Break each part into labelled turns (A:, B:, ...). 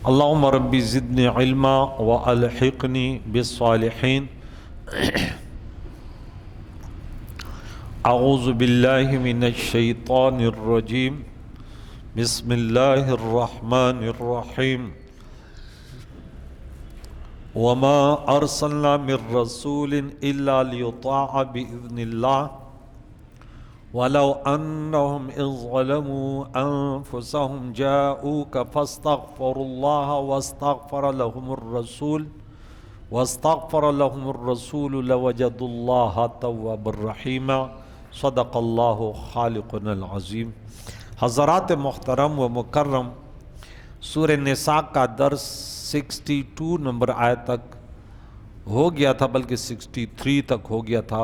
A: اللهم ربي زدني علما وألحقني بالصالحين. أعوذ بالله من الشيطان الرجيم. بسم الله الرحمن الرحيم. وما أرسلنا من رسول إلا ليطاع بإذن الله ولو أنهم إذ ظلموا أنفسهم جاءوك فاستغفروا الله واستغفر لهم الرسول لوجدوا الله توابا رحيما. صدق الله خالقنا العظيم. حضرات محترم و مکرم، سورہ نساء کا درس 62 نمبر آیت تک ہو گیا تھا، بلکہ 63 تک ہو گیا تھا.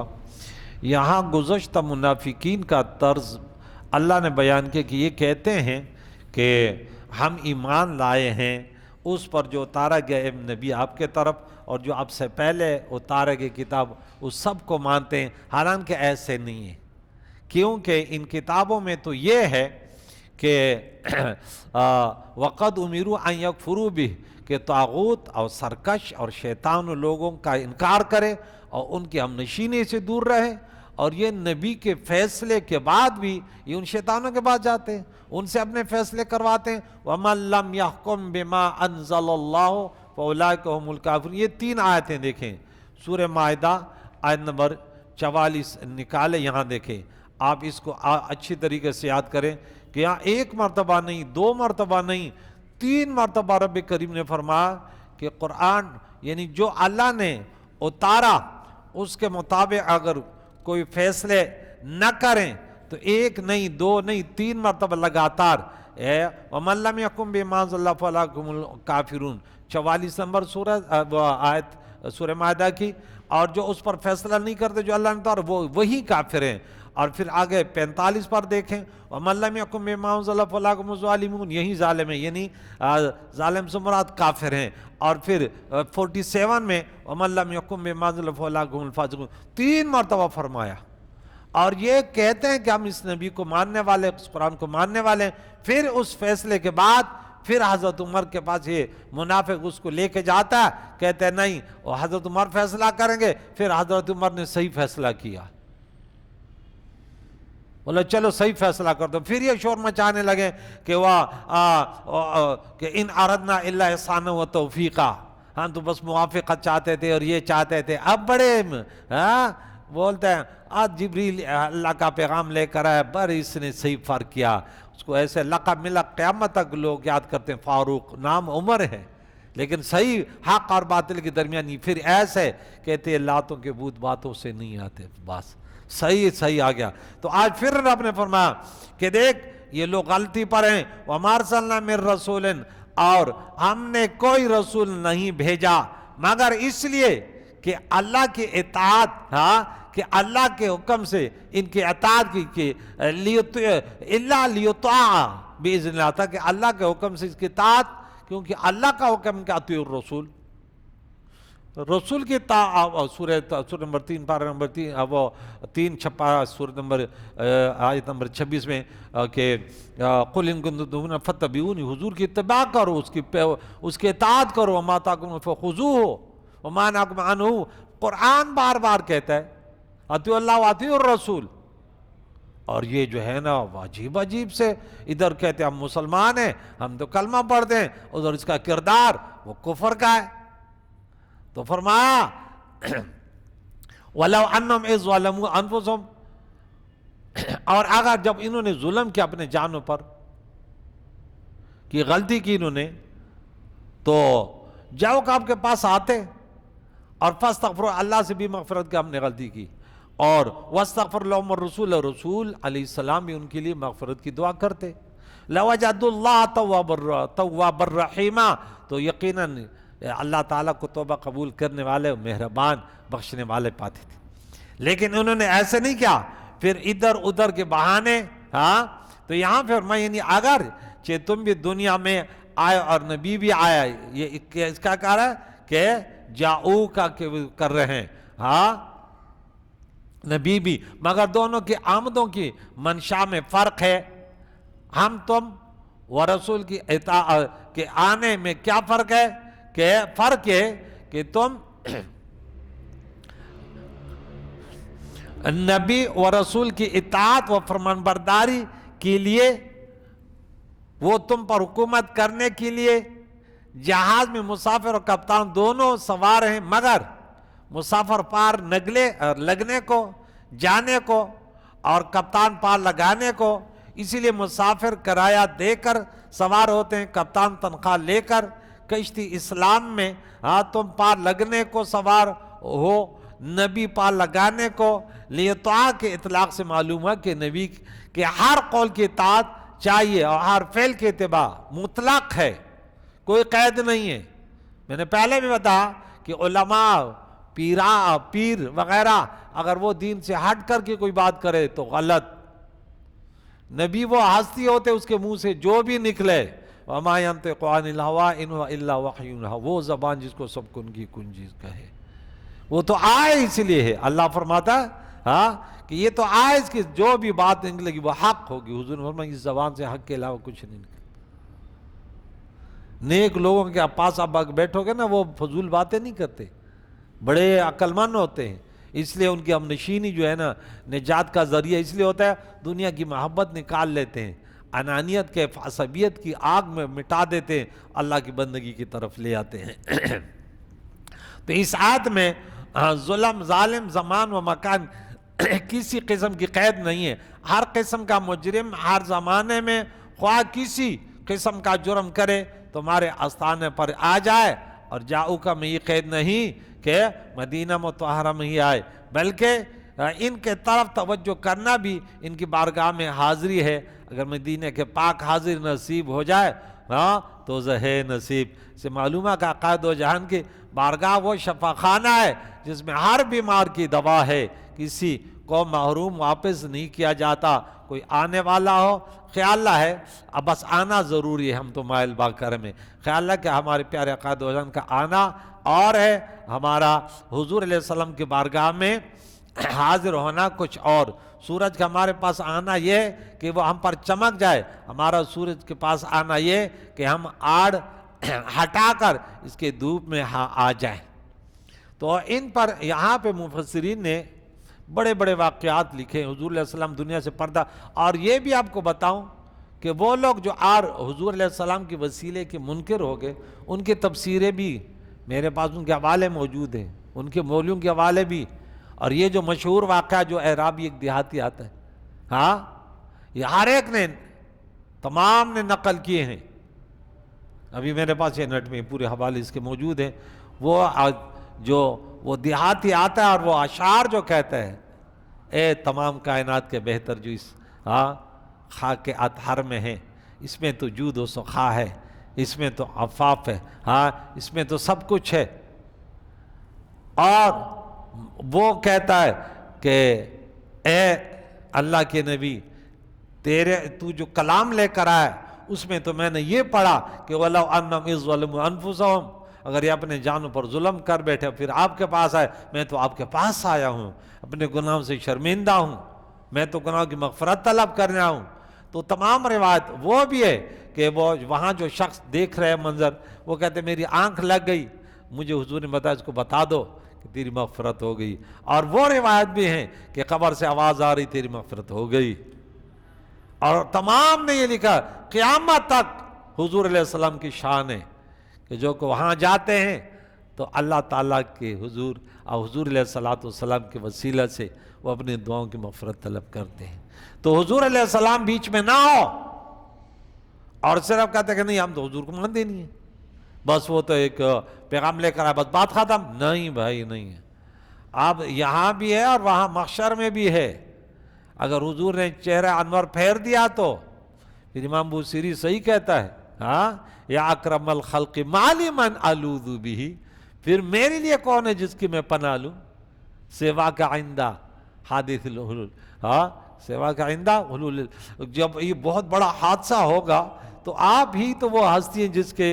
A: یہاں گزشتہ منافقین کا طرز اللہ نے بیان کیا کہ یہ کہتے ہیں کہ ہم ایمان لائے ہیں اس پر جو اتارا گیا ہے نبی آپ کے طرف، اور جو آپ سے پہلے اتارا گیا کتاب اس سب کو مانتے ہیں، حالانکہ ایسے نہیں ہے. کیونکہ ان کتابوں میں تو یہ ہے کہ وَقَدْ أُمِرُوا أَن يَكْفُرُوا بِهِ، کہ طاغوت اور سرکش اور شیطان لوگوں کا انکار کرے اور ان کی ہمنشینی سے دور رہے. اور یہ نبی کے فیصلے کے بعد بھی یہ ان شیطانوں کے بعد جاتے ہیں، ان سے اپنے فیصلے کرواتے ہیں. وَمَن لَّمْ يَحْكُم بِمَا أَنزَلَ اللَّهُ فَأُولَٰئِكَ هُمُ الْكَافِرُونَ. یہ 3 آیتیں دیکھیں، سورہ مائدہ آیت نمبر 44 نکالے، یہاں دیکھیں. آپ اس کو اچھی طریقے سے یاد کریں کہ یہاں 1 مرتبہ نہیں، 2 مرتبہ نہیں، 3 مرتبہ رب کریم نے فرمایا کہ قرآن یعنی جو اللہ نے اتارا اس کے مطابق اگر کوئی فیصلے نہ کریں تو 1 نہیں، 2 نہیں، 3 مرتبہ لگاتار وَمَن لَّمْ يَحْكُم بِمَا أَنزَلَ اللَّهُ فَأُولَٰئِكَ هُمُ الْكَافِرُونَ 44 نمبر آیت سورہ مائدہ کی. اور جو اس پر فیصلہ نہیں کرتے جو اللہ نے اتارا وہی کافر ہیں. اور پھر آگے 45 پر دیکھیں وَمَن لَّمْ يَحْكُم بِمَا أَنزَلَ اللَّهُ فَأُولَٰئِكَ هُمُ الظَّالِمُونَ، یہی ظالم ہیں، یعنی ظالم سے مراد کافر ہیں. اور پھر 47 میں وَمَن لَّمْ يَحْكُم بِمَا أَنزَلَ اللَّهُ فَأُولَٰئِكَ هُمُ الْفَاسِقُونَ 3 مرتبہ فرمایا. اور یہ کہتے ہیں کہ ہم اس نبی کو ماننے والے، اس قرآن کو ماننے والے ہیں. پھر اس فیصلے کے بعد پھر حضرت عمر کے پاس یہ منافق اس کو لے کے جاتا ہے، کہتے ہیں نہیں وہ حضرت عمر فیصلہ کریں گے. پھر حضرت عمر نے صحیح فیصلہ کیا، بولے چلو صحیح فیصلہ کر دو. پھر یہ شور مچانے لگے کہ کہ ان اردنا الا احسانا و توفیقا، ہم تو بس موافقت چاہتے تھے اور یہ چاہتے تھے. اب بڑے بولتے ہیں آج جبریل اللہ کا پیغام لے کر آیا، پر اس نے صحیح فرق کیا. اس کو ایسے لقب ملا، قیامت تک لوگ یاد کرتے ہیں. فاروق نام عمر ہے لیکن صحیح حق اور باطل کے درمیان ہی. پھر ایسے کہتے ہیں لاتوں کے بت باتوں سے نہیں آتے، بس صحیح آ گیا. تو آج پھر رب نے فرمایا کہ دیکھ یہ لوگ غلطی پر ہیں. وَمَا أَرْسَلْنَا مِن رَّسُولٍ، اور ہم نے کوئی رسول نہیں بھیجا مگر اس لیے کہ اللہ کی اطاعت، کہ اللہ کے حکم سے ان کی اطاعت کی اِلَّا لِيُطَاعَ بِإِذْنِ اللَّهِ، تھا کہ اللہ کے حکم سے اس کی اطاعت، کیونکہ اللہ کا حکم کہ اطیعوا الرسول، رسول کی سورہ نمبر 3 پارہ نمبر 3 وہ 3 چھپا سورہ نمبر آیت نمبر 26 میں کہ قُلْ إِن كُنتُمْ تُحِبُّونَ فَاتَّبِعُونِی، حضور کی اتباع کرو، اس کی اطاعت کرو. وَمَا آتَاكُمْ فَخُذُوهُ وَمَا نَهَاكُمْ عَنْهُ. قرآن بار بار کہتا ہے اطیعوا اللہ واطیعوا الرسول. اور یہ جو ہے نا عجیب سے ادھر کہتے ہیں ہم مسلمان ہیں، ہم تو کلمہ پڑھتے ہیں، ادھر اس کا کردار وہ کفر کا ہے. تو فرمایا وَلَوْ أَنَّهُمْ إِذْ ظَلَمُوا أَنفُسَهُمْ، اور اگر جب انہوں نے ظلم کیا اپنے جانوں پر، کی غلطی کی انہوں نے، تو جاؤ کہ آپ کے پاس آتے اور فاستغفروا، اللہ سے بھی مغفرت کی ہم نے غلطی کی، اور واستغفر لهم الرسول، رسول علیہ السلام بھی ان کے لیے مغفرت کی دعا کرتے. لَوَجَدُوا اللَّهَ تَوَّابًا رَحِيمًا، تو یقیناً اللہ تعالیٰ کو توبہ قبول کرنے والے، مہربان بخشنے والے پاتے تھے. لیکن انہوں نے ایسے نہیں کیا، پھر ادھر ادھر کے بہانے. تو یہاں پھر میں یعنی اگر تم بھی دنیا میں آئے اور نبی بھی آیا، یہ اس کا کہا رہا ہے کہ جاؤ کا کر رہے ہیں نبی بھی، مگر دونوں کی آمدوں کی منشا میں فرق ہے. ہم تم و رسول کی اطاعت کے آنے میں کیا فرق ہے؟ کہ فرق ہے کہ تم نبی و رسول کی اطاعت و فرمانبرداری کے لیے، وہ تم پر حکومت کرنے کے لیے جہاز میں مسافر اور کپتان دونوں سوار ہیں، مگر مسافر پار لگنے کو، جانے کو، اور کپتان پار لگانے کو، اسی لیے مسافر کرایہ دے کر سوار ہوتے ہیں، کپتان تنخواہ لے کر۔ کشتی اسلام میں تم پار لگنے کو سوار ہو، نبی پار لگانے کو۔ لیطاع کے اطلاق سے معلوم ہے کہ نبی کے ہر قول کی اطاعت چاہیے اور ہر فعل کی اتباع مطلق ہے، کوئی قید نہیں ہے۔ میں نے پہلے بھی بتایا کہ علماء، پیر وغیرہ اگر وہ دین سے ہٹ کر کے کوئی بات کرے تو غلط۔ نبی وہ ہستی ہوتے، اس کے منہ سے جو بھی نکلے، وَمَا يَنطِقُ عَنِ الْهَوَىٰ إِنْ هُوَ إِلَّا وَحْيٌ يُوحَىٰ، وہ زبان جس کو سب کن کی کنجی کہے، وہ تو آئے اس لیے ہے۔ اللہ فرماتا ہے کہ یہ تو آئے، اس کی جو بھی بات نکلے گی وہ حق ہوگی۔ حضور نے فرمایا اس زبان سے حق کے علاوہ کچھ نہیں نکلے۔ نیک لوگوں کے پاس آپ بیٹھو گے نا، وہ فضول باتیں نہیں کرتے، بڑے عقل مند ہوتے ہیں، اس لیے ان کی ہم نشینی جو ہے نا نجات کا ذریعہ اس لیے ہوتا ہے، دنیا کی محبت نکال لیتے ہیں، انانیت کے عصبیت کی آگ میں مٹا دیتے ہیں، اللہ کی بندگی کی طرف لے آتے ہیں۔ تو اس آیت میں ظلم، ظالم، زمان و مکان کسی قسم کی قید نہیں ہے۔ ہر قسم کا مجرم ہر زمانے میں خواہ کسی قسم کا جرم کرے تمہارے آستانے پر آ جائے، اور جاؤ کا میں یہ قید نہیں کہ مدینہ مطہرہ میں ہی آئے، بلکہ ان کے طرف توجہ کرنا بھی ان کی بارگاہ میں حاضری ہے۔ اگر مدینہ کے پاک حاضر نصیب ہو جائے تو زہے نصیب سے معلوم ہے کہ عقائد و جہان کی بارگاہ وہ شفا خانہ ہے جس میں ہر بیمار کی دوا ہے، کسی کو محروم واپس نہیں کیا جاتا۔ کوئی آنے والا ہو، خیال ہے اب بس آنا ضروری ہے، ہم تو مائل با کرم ہے، خیال ہے کہ ہمارے پیارے عقائد و جہان کا آنا اور ہے، ہمارا حضور علیہ السلام کی بارگاہ میں حاضر ہونا کچھ اور۔ سورج کا ہمارے پاس آنا یہ کہ وہ ہم پر چمک جائے، ہمارا سورج کے پاس آنا یہ کہ ہم آڑ ہٹا کر اس کے دھوپ میں آ جائیں۔ تو ان پر یہاں پہ مفسرین نے بڑے بڑے واقعات لکھے۔ حضور علیہ السلام دنیا سے پردہ، اور یہ بھی آپ کو بتاؤں کہ وہ لوگ جو حضور علیہ السلام کے وسیلے کے منکر ہو گئے، ان کی تفسیریں بھی میرے پاس ان کے حوالے موجود ہیں، ان کے مولویوں کے حوالے بھی۔ اور یہ جو مشہور واقعہ جو اعرابی ایک دیہاتی آتا ہے، یہ ہر ایک نے، تمام نے نقل کیے ہیں، ابھی میرے پاس یہ نیٹ میں پورے حوالے اس کے موجود ہیں۔ وہ دیہاتی آتا ہے اور وہ اشعار جو کہتا ہے، اے تمام کائنات کے بہتر جو اس خاک اطہر میں ہے، اس میں تو جود و سخا ہے، اس میں تو عفاف ہے، اس میں تو سب کچھ ہے۔ اور وہ کہتا ہے کہ اے اللہ کے نبی، تو جو کلام لے کر آیا اس میں تو میں نے یہ پڑھا کہ وَلَوْ أَنَّهُمْ إِذْ ظَلَمُوا أَنفُسَهُمْ، اگر یہ اپنے جانوں پر ظلم کر بیٹھے پھر آپ کے پاس آئے، میں تو آپ کے پاس آیا ہوں، اپنے گناہوں سے شرمندہ ہوں، میں تو گناہوں کی مغفرت طلب کرنے آؤں۔ تو تمام روایت وہ بھی ہے کہ وہ وہاں جو شخص دیکھ رہے منظر، وہ کہتے میری آنکھ لگ گئی، مجھے حضور نے بتایا اس کو بتا دو کہ تیری مغفرت ہو گئی۔ اور وہ روایت بھی ہیں کہ قبر سے آواز آ رہی تیری مغفرت ہو گئی۔ اور تمام نے یہ لکھا قیامت تک حضور علیہ السلام کی شان ہے کہ جو کہ وہاں جاتے ہیں تو اللہ تعالیٰ کے حضور اور حضور علیہ السلام کے وسیلہ سے وہ اپنی دعاؤں کی مغفرت طلب کرتے ہیں۔ تو حضور علیہ السلام بیچ میں نہ ہو اور صرف کہتے ہیں کہ نہیں ہم تو حضور کو مانتے نہیں ہیں، بس وہ تو ایک پیغام لے کر آئے بس بات ختم، نہیں بھائی نہیں ہے۔ اب یہاں بھی ہے اور وہاں محشر میں بھی ہے۔ اگر حضور نے چہرہ انور پھیر دیا تو پھر امام بوصیری صحیح کہتا ہے، یا اکرم الخلق مالی من الوذ بہ، پھر میرے لیے کون ہے جس کی میں پناہ لوں، سوا کا آئندہ حادث الحلول، سوا کا آئندہ حلول، جب یہ بہت بڑا حادثہ ہوگا تو آپ ہی تو وہ ہستی ہیں جس کے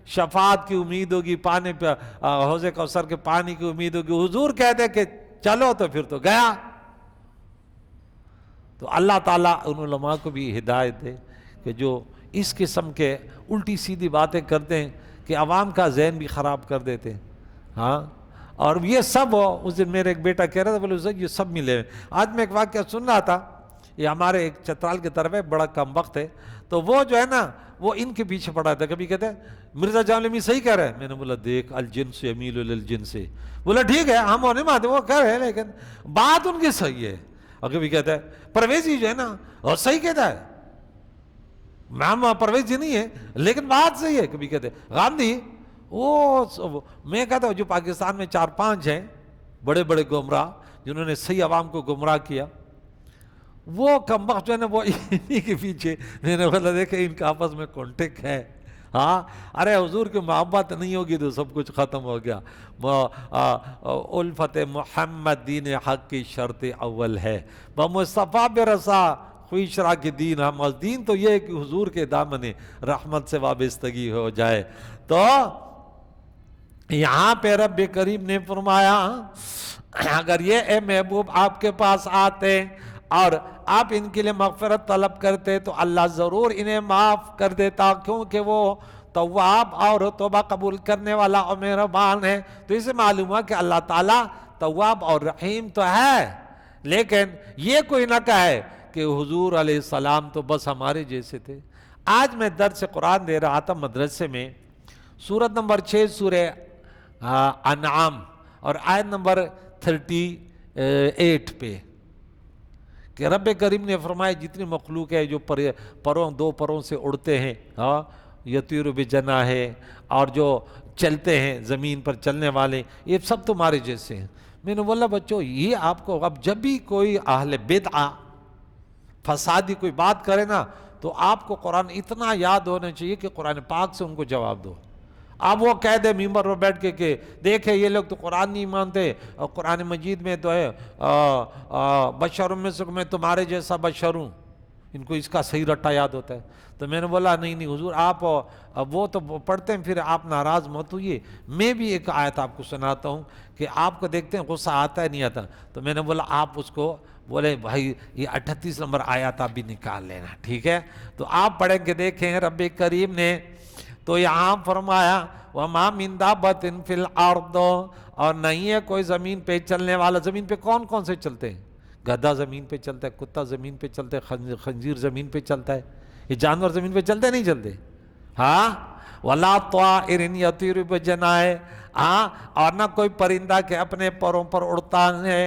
A: شفاعت کی امید ہوگی، پانی پہ حوض کوثر کے پانی کی امید ہوگی۔ حضور کہتے کہ چلو تو پھر تو گیا۔ تو اللہ تعالیٰ ان علماء کو بھی ہدایت دے کہ جو اس قسم کے الٹی سیدھی باتیں کرتے ہیں کہ عوام کا ذہن بھی خراب کر دیتے ہیں. ہاں اور یہ سب اس دن میرے ایک بیٹا کہہ رہا تھا بولے یہ سب ملے ہوئے. آج میں ایک واقعہ سن رہا تھا, یہ ہمارے ایک چترال کی طرف ہے, بڑا کم وقت ہے, تو وہ جو ہے نا وہ ان کے پیچھے پڑا تھا. کبھی کہتے ہیں مرزا جان عالمی صحیح کہہ رہے ہیں. میں نے بولا دیکھ الجنس یمیل للجنس, بولا ٹھیک ہے ہم وہ نہیں مانتے, وہ کہہ رہے ہیں لیکن بات ان کی صحیح ہے. اور کبھی کہتا ہے پرویزی جو ہے نا وہ صحیح کہتا ہے, میم پرویز جی نہیں ہے لیکن بات صحیح ہے. کبھی کہتے ہیں گاندھی, وہ میں کہتا ہوں جو پاکستان میں 4-5 ہیں بڑے بڑے گمراہ جنہوں نے صحیح عوام کو گمراہ کیا, وہ کم وقت جو ہے نا وہ انہی کے پیچھے. میں نے بولا دیکھیں ان کا آپس میں کانٹیکٹ ہے. ہاں ارے حضور کی محبت نہیں ہوگی تو سب کچھ ختم ہو گیا. الفت محمد دین حق کی شرط اول ہے, بمصطفیٰ برسا خویشرا کی دین ہم. دین تو یہ ہے کہ حضور کے دامن رحمت سے وابستگی ہو جائے. تو یہاں پہ رب کریم نے فرمایا اگر یہ اے محبوب آپ کے پاس آتے اور آپ ان کے لیے مغفرت طلب کرتے تو اللہ ضرور انہیں معاف کر دیتا, کیونکہ وہ تواب اور توبہ قبول کرنے والا اور مہربان ہے. تو اسے معلوم ہوا کہ اللہ تعالیٰ تواب اور رحیم تو ہے, لیکن یہ کوئی نہ کہے کہ حضور علیہ السلام تو بس ہمارے جیسے تھے. آج میں درس قرآن دے رہا تھا مدرسے میں, سورت نمبر 6 سورہ انعام اور آیت نمبر 38 پہ, کہ رب کریم نے فرمایا جتنی مخلوق ہے جو دو پروں سے اڑتے ہیں, ہاں یطیر بجناح ہے, اور جو چلتے ہیں زمین پر چلنے والے, یہ سب تمہارے جیسے ہیں. میں نے بولا بچوں یہ آپ کو اب جب بھی کوئی اہل بدعہ فسادی کوئی بات کرے نا تو آپ کو قرآن اتنا یاد ہونا چاہیے کہ قرآن پاک سے ان کو جواب دو. اب وہ کہہ دے ممبر پر بیٹھ کے کہ دیکھیں یہ لوگ تو قرآن نہیں مانتے, اور قرآن مجید میں تو ہے بشر مثلکم, میں تمہارے جیسا بشر ہوں, ان کو اس کا صحیح رٹا یاد ہوتا ہے. تو میں نے بولا نہیں حضور آپ وہ تو پڑھتے ہیں, پھر آپ ناراض مت ہوئیے. میں بھی ایک آیت آپ کو سناتا ہوں کہ آپ کو دیکھتے ہیں غصہ آتا ہے نہیں آتا. تو میں نے بولا آپ اس کو بولے بھائی یہ 38 نمبر آیت آپ بھی نکال لینا, ٹھیک ہے. تو آپ پڑھیں کہ دیکھیں رب کریم نے تو یہاں فرمایا وَمَا مِن دَابَّةٍ فِي الْأَرْضِ, اور نہیں ہے کوئی زمین پہ چلنے والا. زمین پہ کون کون سے چلتے ہیں؟ گدھا زمین پہ چلتا ہے, کتا زمین پہ چلتا ہے, خنزیر زمین پہ چلتا ہے. یہ جانور زمین پہ چلتے نہیں چلتے؟ ہاں وَلَا طَائِرٍ يَطِيرُ بِجَنَاحِهِ, ہاں اور نہ کوئی پرندہ کہ اپنے پروں پر اڑتا ہے.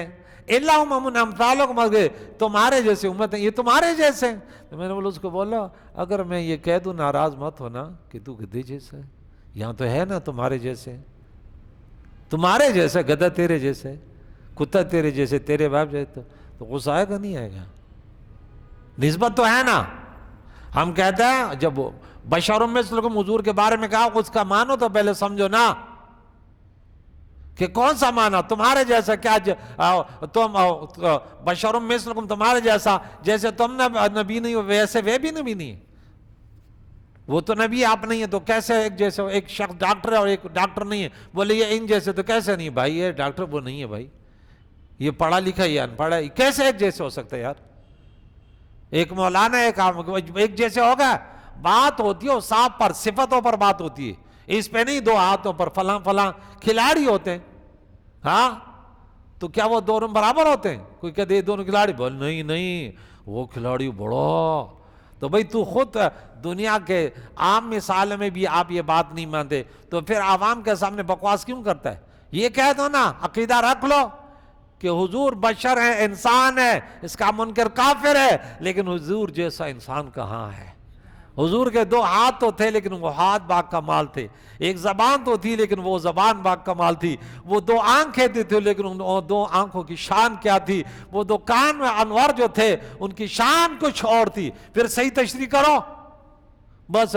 A: إِلَّا أُمَمٌ أَمْثَالُكُمْ, تمہارے جیسے امت ہیں, یہ تمہارے جیسے ہیں. تو میں نے بولا اس کو بولا اگر میں یہ کہہ دوں ناراض مت ہونا کہ تو گدھے جیسا ہے, یہاں تو ہے نا تمہارے جیسے, تمہارے جیسے گدھا تیرے جیسے, کتا تیرے جیسے, تیرے باپ جیسے, تو غصہ آئے گا نہیں آئے گا؟ نسبت تو ہے نا. ہم کہتے ہیں جب بشر مثلکم حضور کے بارے میں کہا اس کا مانو تو پہلے سمجھو نا کہ کون سا مانا تمہارے جیسا, کیا تم بشر مثلکم تمہارے جیسا, جیسے تم نبی نہیں ہو ویسے وہ بھی نبی نہیں ہے. وہ تو نبی آپ نہیں ہے تو کیسے ایک جیسے, ایک شخص ڈاکٹر ہے اور ایک ڈاکٹر نہیں ہے, بولے یہ ان جیسے تو کیسے نہیں بھائی, یہ ڈاکٹر وہ نہیں ہے بھائی, یہ پڑھا لکھا ہے ان پڑھا, کیسے ایک جیسے ہو سکتا ہے یار؟ ایک مولانا ایک جیسے ہوگا؟ بات ہوتی ہے صاف پر, صفتوں پر بات ہوتی ہے, اس پہ نہیں دو ہاتھوں پر فلاں فلاں کھلاڑی ہوتے ہیں. ہاں تو کیا وہ دونوں برابر ہوتے ہیں؟ کوئی کہتے ہیں دونوں کھلاڑی, بول نہیں وہ کھلاڑی بڑا. تو بھئی تو خود دنیا کے عام مثال میں بھی آپ یہ بات نہیں مانتے تو پھر عوام کے سامنے بکواس کیوں کرتا ہے؟ یہ کہہ دو نا, عقیدہ رکھ لو کہ حضور بشر ہے, انسان ہے, اس کا منکر کافر ہے, لیکن حضور جیسا انسان کہاں ہے؟ حضور کے 2 ہاتھ تو تھے لیکن وہ ہاتھ با کمال تھے, ایک زبان تو تھی لیکن وہ زبان با کمال تھی, وہ 2 آنکھیں تھے لیکن ان 2 آنکھوں کی شان کیا تھی, وہ 2 کان میں انور جو تھے ان کی شان کچھ اور تھی. پھر صحیح تشریح کرو. بس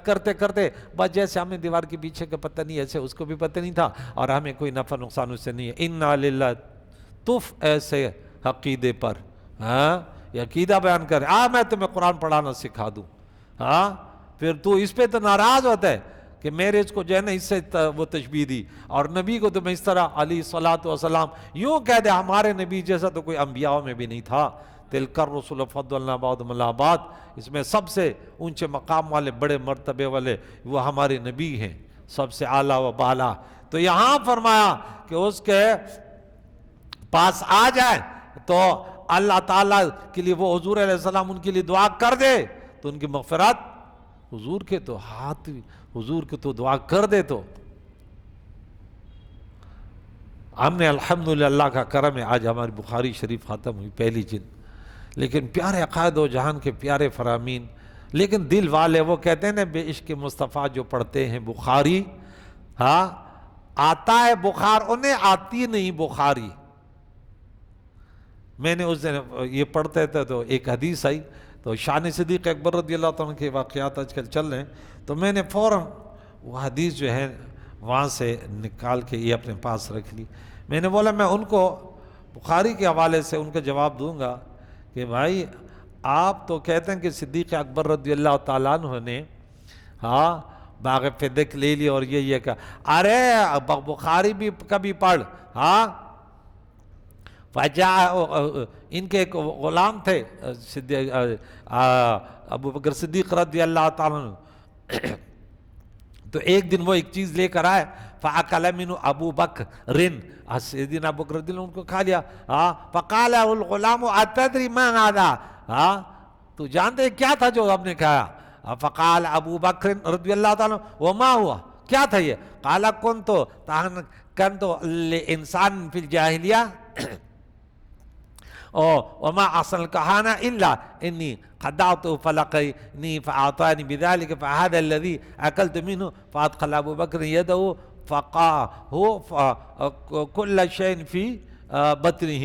A: کرتے کرتے بس جیسے ہمیں دیوار کے پیچھے کا پتہ نہیں, ایسے اس کو بھی پتہ نہیں تھا, اور ہمیں کوئی نفع نقصان اس سے نہیں ہے. اِنَّا لِلَّهِ تُف ایسے عقیدے پر, ہاں یہ عقیدہ بیان کر, میں تمہیں قرآن پڑھانا سکھا دوں. ہاں پھر تو اس پہ تو ناراض ہوتا ہے کہ میرے اس کو جو ہے نا اس سے وہ تشبیہ دی, اور نبی کو تو میں اس طرح علیہ الصلوۃ والسلام یوں کہہ دے ہمارے نبی جیسا تو کوئی انبیاء میں بھی نہیں تھا. تلک الرسل فضلنا بعضهم علی بعض، اس میں سب سے اونچے مقام والے بڑے مرتبے والے وہ ہمارے نبی ہیں، سب سے اعلیٰ و بالا۔ تو یہاں فرمایا کہ اس کے پاس آ جائے تو اللہ تعالیٰ کے لیے وہ حضور علیہ السلام ان کے لیے دعا کر دے تو ان کی مغفرت، حضور کے تو ہاتھ، حضور کے تو دعا کر دے تو ہم نے الحمدللہ اللہ کا کرم ہے آج ہماری بخاری شریف ختم ہوئی پہلی جلد، لیکن پیارے عقائد و جہان کے پیارے فرامین، لیکن دل والے وہ کہتے ہیں نا بے عشق مصطفیٰ جو پڑھتے ہیں بخاری، ہاں آتا ہے بخار انہیں، آتی نہیں بخاری۔ میں نے اس دن یہ پڑھتے تھے تو ایک حدیث آئی تو شان صدیق اکبر رضی اللہ عنہ کے واقعات آج کل چل رہے ہیں، تو میں نے فوراً وہ حدیث جو ہے وہاں سے نکال کے یہ اپنے پاس رکھ لی۔ میں نے بولا میں ان کو بخاری کے حوالے سے ان کا جواب دوں گا کہ بھائی آپ تو کہتے ہیں کہ صدیق اکبر رضی اللہ تعالیٰ عنہ نے ہاں باغ فدق لے لی اور یہ کہا، ارے بخاری بھی کبھی پڑھ، ہاں ان کے ایک غلام تھے ابو بکر صدیق رضی اللہ تعالیٰ عنہ، تو ایک دن وہ ایک چیز لے کر آئے، فَأَكَلَ مِنْهُ أَبُو بَكْرٍ، سیدنا ابو بکر رضی اللہ عنہ ان کو کھا لیا، فَقَالَ الْغُلَامُ أَتَدْرِ مَا هَذَا، تو جانتے کیا تھا جو ہم نے کھایا؟ فَقَالَ أَبُو بَكْرٍ رضی اللہ تعالیٰ عنہ وَمَا هُوَ، کیا تھا یہ؟ قَالَ كُنْتُ لِإِنسَانٍ فِي الْجَاهِلِيَّةِ وما أحسن الكهانة إلا إني خدعت فلقيني فأعطاني بذلك، فهذا الذي أكلت منه، فأدخل أبو بكر يده فقاه كل شيء في بطنه،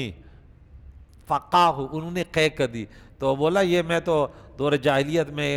A: فقاه انہوں نے قے کر دی، تو بولا یہ میں تو دور جاہلیت میں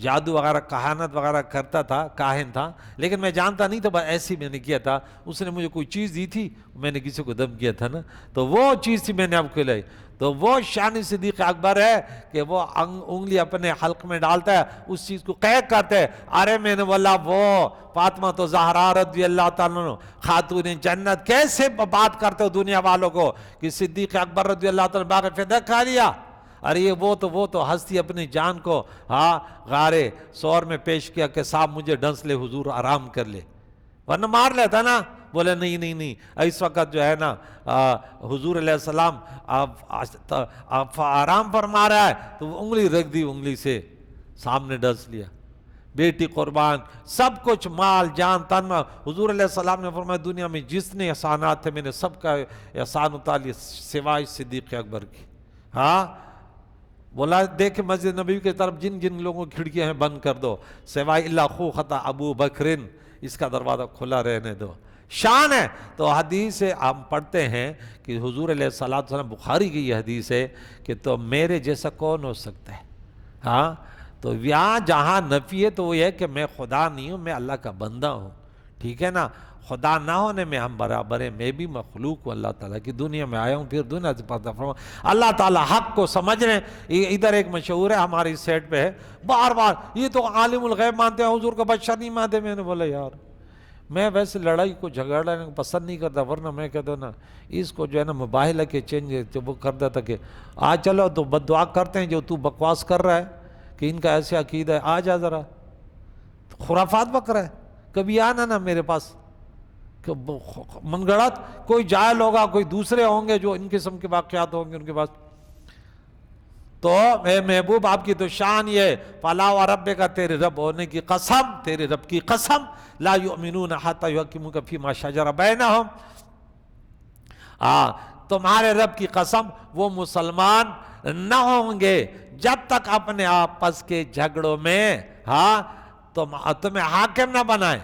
A: جادو وغیرہ کہانت وغیرہ کرتا تھا، کاہن تھا، لیکن میں جانتا نہیں تھا، بس ایسی میں نے کیا تھا، اس نے مجھے کوئی چیز دی تھی، میں نے کسی کو دم کیا تھا نا، تو وہ چیز تھی میں نے آپ کو لائی۔ تو وہ شان صدیق اکبر ہے کہ وہ انگلی اپنے حلق میں ڈالتا ہے، اس چیز کو قے کرتے ہے، ارے میں نے بولا وہ فاطمہ تو زہرا رضی اللہ تعالیٰ عنہ خاتون جنت، کیسے بات کرتے ہو دنیا والوں کو کہ صدیق اکبر رضی اللہ تعالیٰ باغ فدق کھا لیا؟ ارے وہ تو ہستی اپنی جان کو غارے سور میں پیش کیا کہ صاحب مجھے ڈنس لے حضور آرام کر لے، ورنہ مار لیتا نا۔ بولے نہیں اس وقت جو ہے نا حضور علیہ السلام آرام فرما رہا ہے، تو وہ انگلی رکھ دی، انگلی سے سامنے ڈنس لیا، بیٹی قربان، سب کچھ مال جان تن، حضور علیہ السلام نے فرمایا دنیا میں جتنے احسانات تھے میں نے سب کا احسان اتار لیا سوائے صدیق اکبر کی۔ بولا دیکھ مسجد نبی کی طرف جن جن لوگوں کی کھڑکیاں ہیں بند کر دو، سوائے اللہ خوختا ابو بکرن، اس کا دروازہ کھلا رہنے دو، شان ہے۔ تو حدیث ہم پڑھتے ہیں کہ حضور علیہ السلام بخاری کی یہ حدیث ہے کہ تو میرے جیسا کون ہو سکتا ہے؟ تو یہاں جہاں نفی ہے تو وہ یہ ہے کہ میں خدا نہیں ہوں، میں اللہ کا بندہ ہوں، ٹھیک ہے نا، خدا نہ ہونے میں ہم برابر ہیں، میں بھی مخلوق ہوں، اللہ تعالیٰ کی دنیا میں آیا ہوں، پھر دنیا سے پردہ فرما۔ اللہ تعالیٰ حق کو سمجھ رہے ہیں۔ ادھر ایک مشہور ہے ہماری سیٹ پہ ہے، بار بار یہ تو عالم الغیب مانتے ہیں، حضور کا بادشاہ نہیں مانتے۔ میں نے بولا یار میں ویسے لڑائی کو جھگڑا پسند نہیں کرتا، ورنہ میں کہتا ہوں نا اس کو جو ہے نا مباہلہ کے چینج تو وہ کرتا تھا کہ آ چلو تو بد دعا کرتے ہیں جو تو بکواس کر رہا ہے کہ ان کا ایسے عقیدہ ہے، آ جا ذرا، خرافات بک رہا ہے، کبھی آنا نا میرے پاس، من گڑت کوئی جاہل ہوگا، کوئی دوسرے ہوں گے جو ان قسم کے واقعات ہوں گے ان کے پاس۔ تو اے محبوب آپ کی تو شان یہ فلا و رب کا، تیرے رب ہونے کی قسم، تیرے رب کی قسم، لا یؤمنون حتی یحکموک فیما شجر بینہم، تمہارے رب کی قسم وہ مسلمان نہ ہوں گے جب تک اپنے آپس کے جھگڑوں میں تمہیں حاکم نہ بنائیں،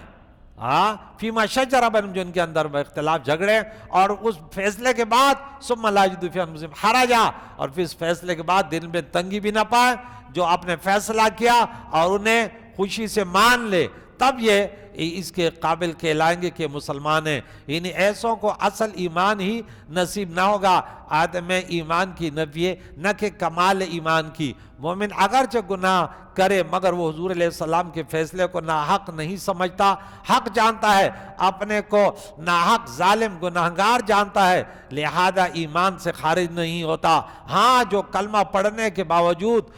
A: فیما شجر بینہم، جو ان کے اندر اختلاف جھگڑے، اور اس فیصلے کے بعد ثم لا یجدوا فی انفسہم حرجا، اور پھر اس فیصلے کے بعد دل میں تنگی بھی نہ پائے، جو آپ نے فیصلہ کیا اور انہیں خوشی سے مان لے تب یہ اس کے قابل کہلائیں گے کہ مسلمان ہیں. یعنی ایسوں کو اصل ایمان ہی نصیب نہ ہوگا. عدم ایمان کی نفی نہ کہ کمال ایمان کی. مومن اگرچہ گناہ کرے مگر وہ حضور علیہ السلام کے فیصلے کو ناحق نہیں سمجھتا, حق جانتا ہے, اپنے کو ناحق ظالم گناہگار جانتا ہے, لہذا ایمان سے خارج نہیں ہوتا. ہاں جو کلمہ پڑھنے کے باوجود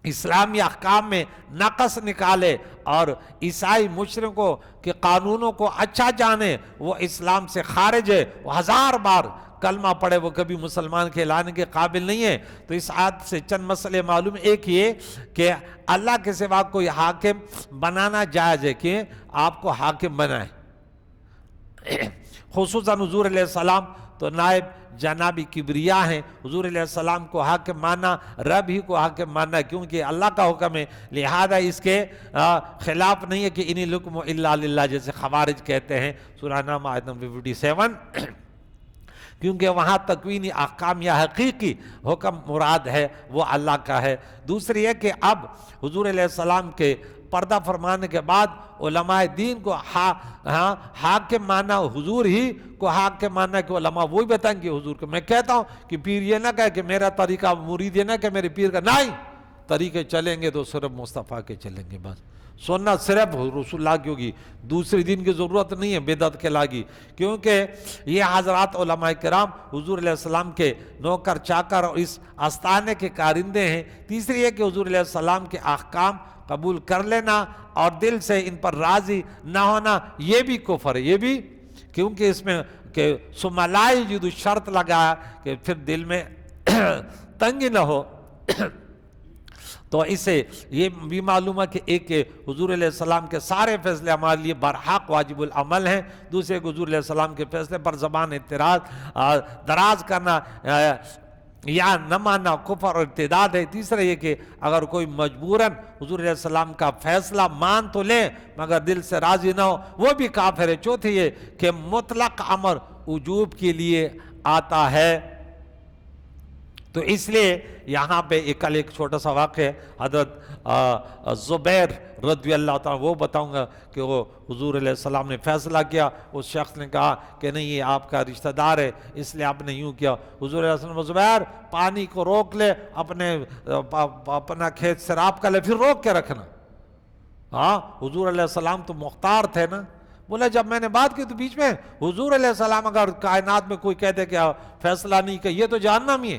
A: اسلامی احکام میں نقص نکالے اور عیسائی مشرکوں کے قانونوں کو اچھا جانے, وہ اسلام سے خارج ہے. وہ 1000 بار کلمہ پڑھے, وہ کبھی مسلمان کہلانے کے قابل نہیں ہے. تو اس آیت سے چند مسئلے معلوم. ایک یہ کہ اللہ کے سوا کوئی حاکم بنانا جائز ہے کہ آپ کو حاکم بنائے, خصوصاً حضور علیہ السلام تو نائب جنابی کبریا ہیں. حضور علیہ السلام کو حاکم ماننا رب ہی کو حاکم ماننا, کیونکہ اللہ کا حکم ہے, لہذا اس کے خلاف نہیں ہے کہ انی الحکم الا للہ جیسے خوارج کہتے ہیں. سورہ نام آیت نمبر 57, کیونکہ وہاں تکوینی احکام یا حقیقی حکم مراد ہے وہ اللہ کا ہے. دوسری ہے کہ اب حضور علیہ السلام کے پردہ فرمانے کے بعد علماء دین کو حاکم ماننا, حضور ہی کو حاکم ماننا کہ علماء وہی بتائیں گے حضور کو. میں کہتا ہوں کہ پیر یہ نہ کہے کہ میرا طریقہ, مرید یہ نہ کہ میرے پیر کا, نہیں, طریقے چلیں گے تو صرف مصطفیٰ کے چلیں گے, بس سننا صرف رسول اللہ کی ہوگی, دوسری دین کی ضرورت نہیں ہے بدعت کے لاگی. کیونکہ یہ حضرات علماء کرام حضور علیہ السلام کے نوکر چاکر اور اس آستانے کے کارندے ہیں. تیسری ہے کہ حضور علیہ السلام کے احکام قبول کر لینا اور دل سے ان پر راضی نہ ہونا یہ بھی کفر ہے, یہ بھی, کیونکہ اس میں کہ ثم لا یجد شرط لگایا کہ پھر دل میں تنگی نہ ہو. تو اس سے یہ بھی معلوم ہے کہ ایک کہ حضور علیہ السلام کے سارے فیصلے ہمارے لیے برحق واجب العمل ہیں. دوسرے حضور علیہ السلام کے فیصلے پر زبان اعتراض دراز کرنا یا نہ ماننا کفر اور ارتداد ہے. تیسرا یہ کہ اگر کوئی مجبوراً حضور علیہ السلام کا فیصلہ مان تو لے مگر دل سے راضی نہ ہو, وہ بھی کافر ہے. چوتھی یہ کہ مطلق امر وجوب کے لیے آتا ہے. تو اس لیے یہاں پہ کل ایک چھوٹا سا واقعہ ہے, حضرت زبیر رضی اللہ تعالیٰ, وہ بتاؤں گا کہ وہ حضور علیہ السلام نے فیصلہ کیا, اس شخص نے کہا کہ نہیں یہ آپ کا رشتہ دار ہے اس لیے آپ نے یوں کیا. حضور علیہ السلام زبیر پانی کو روک لے, اپنا کھیت سیراب کر لے, پھر روک کے رکھنا. ہاں حضور علیہ السلام تو مختار تھے نا. بولا جب میں نے بات کی تو بیچ میں حضور علیہ السلام اگر کائنات میں کوئی کہتے کہ فیصلہ نہیں کہ یہ تو جہنمی ہے.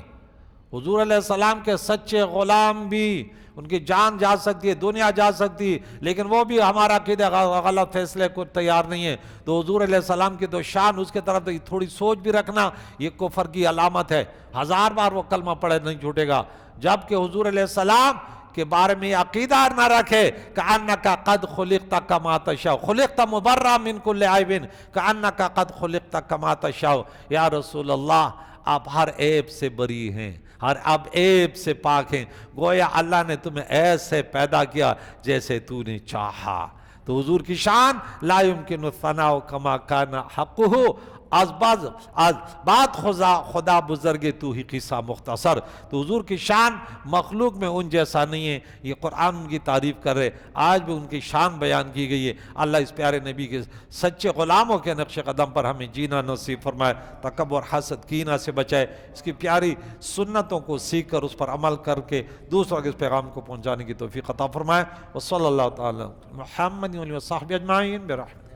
A: حضور علیہ السلام کے سچے غلام بھی, ان کی جان جا سکتی ہے, دنیا جا سکتی, لیکن وہ بھی ہمارا عقیدہ غلط فیصلے کو تیار نہیں ہے. تو حضور علیہ السلام کی تو شان, اس کے طرف تھوڑی سوچ بھی رکھنا یہ کفر کی علامت ہے. 1000 بار وہ کلمہ پڑھے نہیں چھوٹے گا. جبکہ حضور علیہ السلام کے بارے میں عقیدہ نہ رکھے کأنک قد خلقت کما تشاء, خلقت مبرأ من کل عیب کأنک قد خلقت کما تشاء. یا رسول اللہ آپ ہر عیب سے بری ہیں, ہر اب عیب سے پاک ہیں, گویا اللہ نے تمہیں ایسے پیدا کیا جیسے تو نے چاہا. تو حضور کی شان لا یمکن الثناء کما کان حقہ, از بات خدا بزرگ تو ہی قصہ مختصر. تو حضور کی شان مخلوق میں ان جیسا نہیں ہے. یہ قرآن ان کی تعریف کر رہے, آج بھی ان کی شان بیان کی گئی ہے. اللہ اس پیارے نبی کے سچے غلاموں کے نقش قدم پر ہمیں جینا نصیب فرمائے, تکبر حسد کینہ سے بچائے, اس کی پیاری سنتوں کو سیکھ کر اس پر عمل کر کے دوسروں کے اس پیغام کو پہنچانے کی توفیق عطا فرمائے. وصلی اللہ تعالی محمد و صحبہ اجمعین برحمتہ.